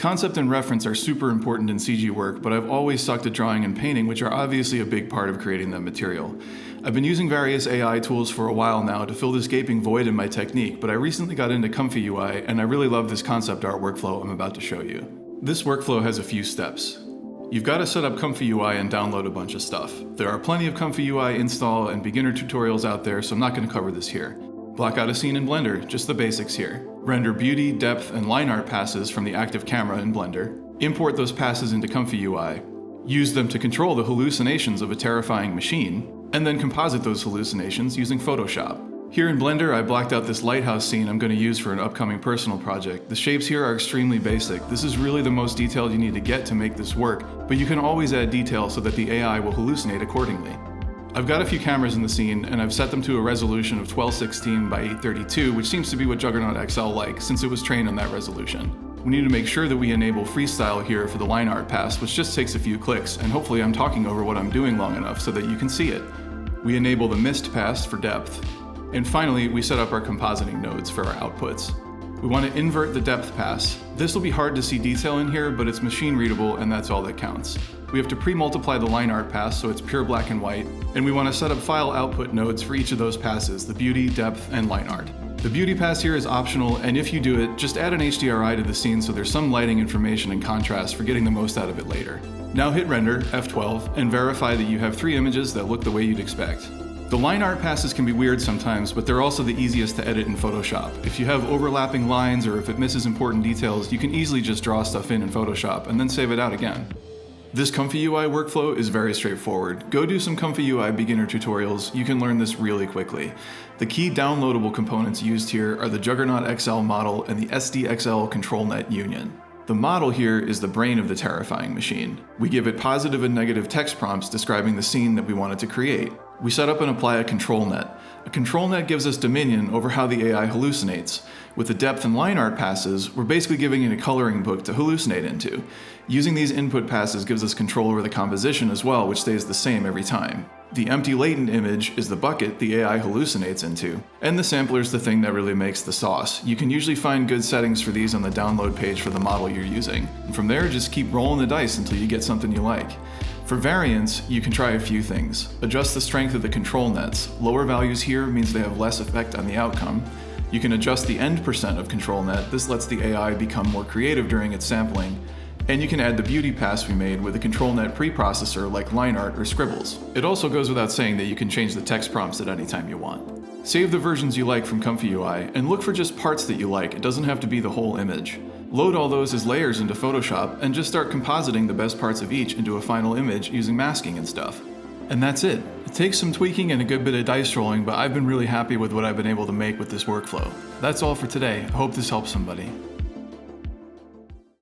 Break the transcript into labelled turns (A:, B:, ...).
A: Concept and reference are super important in CG work, but I've always stuck to drawing and painting, which are obviously a big part of creating that material. I've been using various AI tools for a while now to fill this gaping void in my technique, but I recently got into ComfyUI, and I really love this concept art workflow I'm about to show you. This workflow has a few steps. You've got to set up ComfyUI and download a bunch of stuff. There are plenty of ComfyUI install and beginner tutorials out there, so I'm not going to cover this here. Block out a scene in Blender, just the basics here. Render beauty, depth, and line art passes from the active camera in Blender. Import those passes into ComfyUI. Use them to control the hallucinations of a terrifying machine, and then composite those hallucinations using Photoshop. Here in Blender, I blocked out this lighthouse scene I'm going to use for an upcoming personal project. The shapes here are extremely basic. This is really the most detailed you need to get to make this work, but you can always add detail so that the AI will hallucinate accordingly. I've got a few cameras in the scene, and I've set them to a resolution of 1216 by 832, which seems to be what Juggernaut XL likes, since it was trained on that resolution. We need to make sure that we enable freestyle here for the line art pass, which just takes a few clicks, and hopefully I'm talking over what I'm doing long enough so that you can see it. We enable the mist pass for depth. And finally, we set up our compositing nodes for our outputs. We want to invert the depth pass. This will be hard to see detail in here, but it's machine readable, and that's all that counts. We have to pre-multiply the line art pass so it's pure black and white, and we want to set up file output nodes for each of those passes, the beauty, depth, and line art. The beauty pass here is optional, and if you do it, just add an HDRI to the scene so there's some lighting information and contrast for getting the most out of it later. Now hit render, F12, and verify that you have 3 images that look the way you'd expect. The line art passes can be weird sometimes, but they're also the easiest to edit in Photoshop. If you have overlapping lines or if it misses important details, you can easily just draw stuff in Photoshop and then save it out again. This ComfyUI workflow is very straightforward. Go do some ComfyUI beginner tutorials, you can learn this really quickly. The key downloadable components used here are the Juggernaut XL model and the SDXL ControlNet union. The model here is the brain of the terrifying machine. We give it positive and negative text prompts describing the scene that we want it to create. We set up and apply a control net. A control net gives us dominion over how the AI hallucinates. With the depth and line art passes, we're basically giving it a coloring book to hallucinate into. Using these input passes gives us control over the composition as well, which stays the same every time. The empty latent image is the bucket the AI hallucinates into, and the sampler is the thing that really makes the sauce. You can usually find good settings for these on the download page for the model you're using. And from there, just keep rolling the dice until you get something you like. For variants, you can try a few things. Adjust the strength of the control nets. Lower values here means they have less effect on the outcome. You can adjust the end percent of control net. This lets the AI become more creative during its sampling. And you can add the beauty pass we made with a control net preprocessor like line art or scribbles. It also goes without saying that you can change the text prompts at any time you want. Save the versions you like from ComfyUI and look for just parts that you like. It doesn't have to be the whole image. Load all those as layers into Photoshop and just start compositing the best parts of each into a final image using masking and stuff. And that's it. It takes some tweaking and a good bit of dice rolling, but I've been really happy with what I've been able to make with this workflow. That's all for today. I hope this helps somebody.